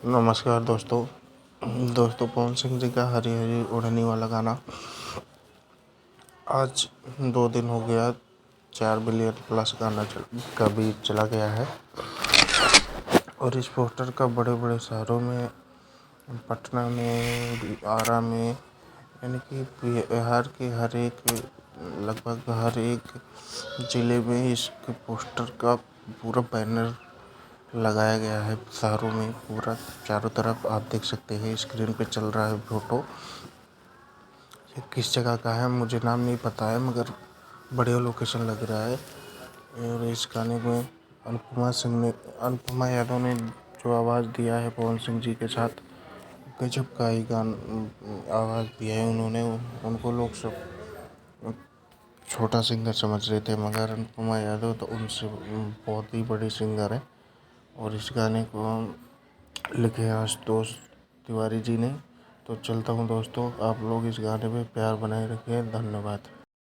नमस्कार दोस्तों पवन सिंह जी का हरी हरी ओढ़नी वाला गाना आज 2 दिन हो गया। 4 बिलियन प्लस गाना का भी चला गया है और इस पोस्टर का बड़े बड़े शहरों में, पटना में, आरा में, यानी कि बिहार के लगभग हर एक ज़िले में इस पोस्टर का पूरा बैनर लगाया गया है। शहरों में पूरा चारों तरफ आप देख सकते हैं, स्क्रीन पे चल रहा है फोटो। ये किस जगह का है मुझे नाम नहीं पता है, मगर बढ़िया लोकेशन लग रहा है। और इस गाने में अनुपमा यादव ने जो आवाज़ दिया है पवन सिंह जी के साथ, गजब का ही आवाज़ दिया है उन्होंने। उनको लोग सब छोटा सिंगर समझ रहे थे, मगर अनुपमा यादव तो उनसे बहुत ही बड़ी सिंगर है। और इस गाने को लिखे हैं आशुतोष तिवारी जी ने। तो चलता हूँ दोस्तों, आप लोग इस गाने पे प्यार बनाए रखिए। धन्यवाद।